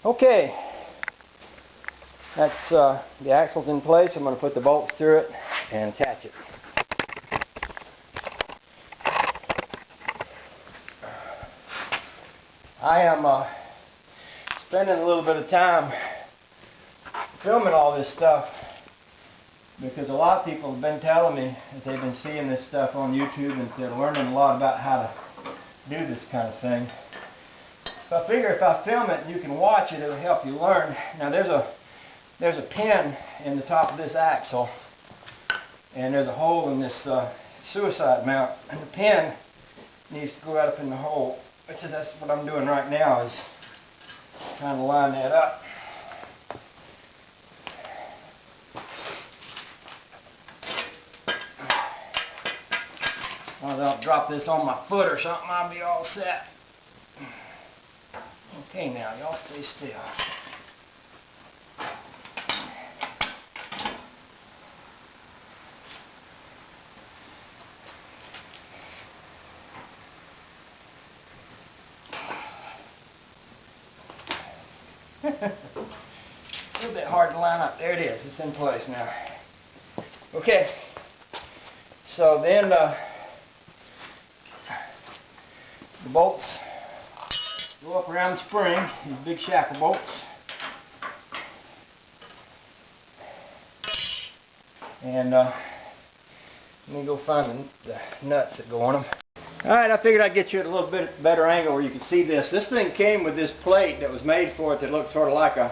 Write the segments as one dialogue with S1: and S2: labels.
S1: Okay, that's the axle's in place. I'm going to put the bolts through it and attach it. I am spending a little bit of time filming all this stuff because a lot of people have been telling me that they've been seeing this stuff on YouTube and they're learning a lot about how to do this kind of thing. So I figure if I film it and you can watch it, it'll help you learn. Now there's a pin in the top of this axle, and there's a hole in this suicide mount, and the pin needs to go right up in the hole. That's what I'm doing right now, is trying to line that up. Well, I'll drop this on my foot or something, I'll be all set. Okay, now y'all stay still. A little bit hard to line up. There it is. It's in place now. Okay. So then the bolts go up around the spring, these big shackle bolts. And let me go find the nuts that go on them. Alright, I figured I'd get you at a little bit better angle where you can see this. This thing came with this plate that was made for it that looks sort of like an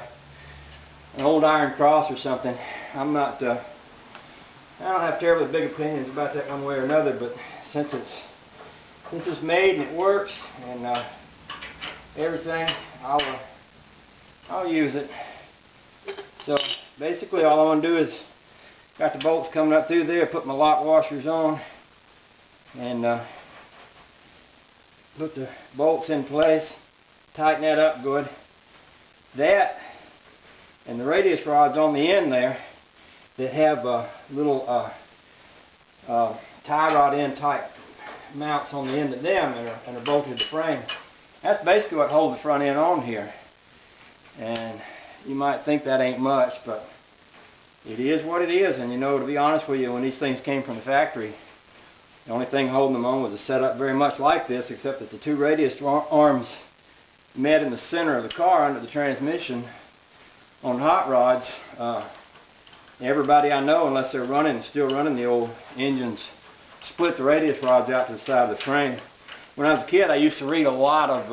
S1: old iron cross or something. I don't have terribly big opinions about that one way or another, but since it's made and it works and everything, I'll use it. So basically all I want to do is, got the bolts coming up through there, put my lock washers on, and put the bolts in place, tighten that up good. That and the radius rods on the end there that have little tie rod end type mounts on the end of them and are bolted to the frame. That's basically what holds the front end on here. And you might think that ain't much, but it is what it is. And you know, to be honest with you, when these things came from the factory, the only thing holding them on was a setup very much like this, except that the two radius arms met in the center of the car under the transmission on hot rods. Everybody I know, unless they're still running the old engines, split the radius rods out to the side of the frame. When I was a kid, I used to read a lot of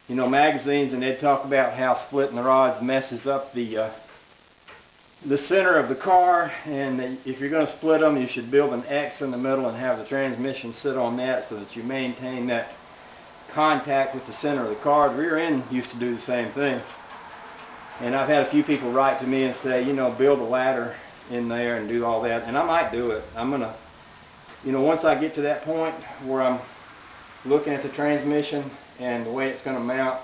S1: magazines, and they'd talk about how splitting the rods messes up the center of the car, and if you're going to split them, you should build an X in the middle and have the transmission sit on that so that you maintain that contact with the center of the car. The rear end used to do the same thing. And I've had a few people write to me and say, build a ladder in there and do all that, and I might do it. I'm going to, once I get to that point where I'm looking at the transmission and the way it's going to mount,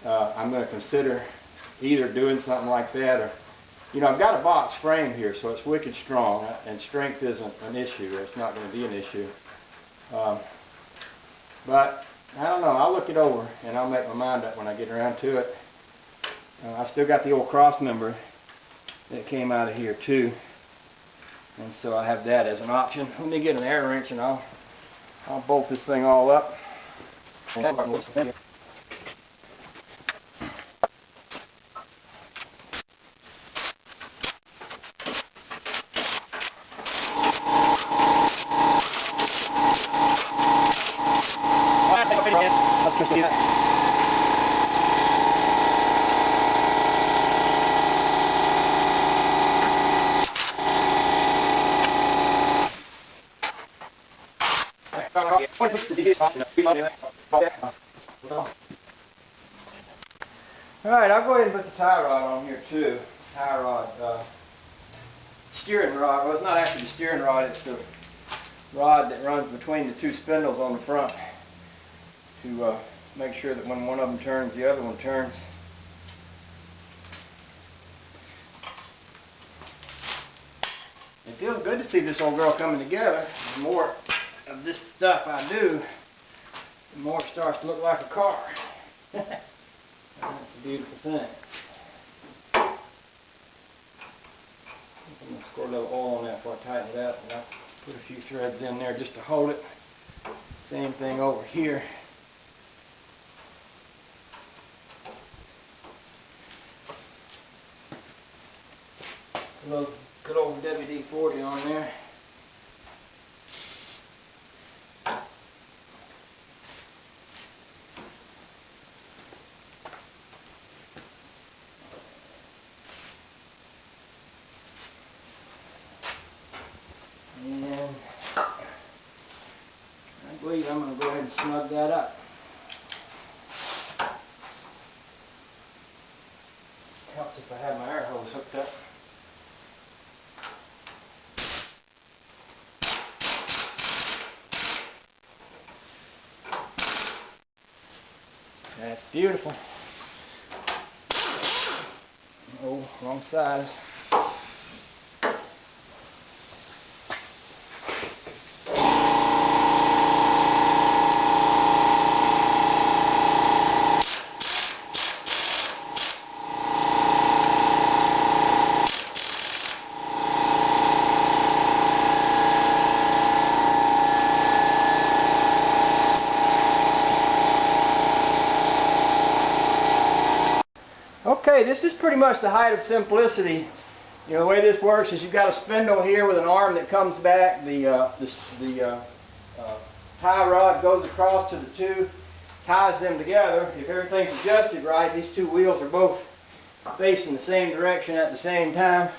S1: I'm going to consider either doing something like that or, I've got a box frame here, so it's wicked strong, and strength isn't an issue. It's not going to be an issue. But, I don't know. I'll look it over, and I'll make my mind up when I get around to it. I've still got the old cross member that came out of here, too. And so I have that as an option. Let me get an air wrench, and I'll bolt this thing all up. Alright, I'll go ahead and put the tie rod on here too. Tie rod, steering rod. Well, it's not actually the steering rod, it's the rod that runs between the two spindles on the front to make sure that when one of them turns, the other one turns. It feels good to see this old girl coming together. The more of this stuff I do, the more it starts to look like a car. That's a beautiful thing. I'm going to squirt a little oil on that before I tighten it up, and I'll put a few threads in there just to hold it. Same thing over here. A little good old WD-40 on there. And I believe I'm going to go ahead and snug that up. Helps if I have my air hose hooked up. That's beautiful. Oh, wrong size. Okay, this is pretty much the height of simplicity. You know, the way this works is you've got a spindle here with an arm that comes back. The tie rod goes across to the two, ties them together. If everything's adjusted right, these two wheels are both facing the same direction at the same time.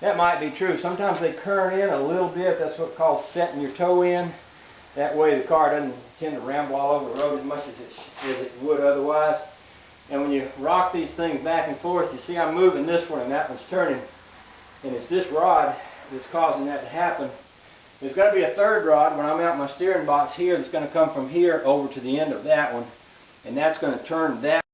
S1: That might be true. Sometimes they curve in a little bit. That's what's called setting your toe in. That way the car doesn't tend to ramble all over the road as much as it would otherwise. And when you rock these things back and forth, you see I'm moving this one and that one's turning. And it's this rod that's causing that to happen. There's going to be a third rod when I mount my steering box here that's going to come from here over to the end of that one. And that's going to turn that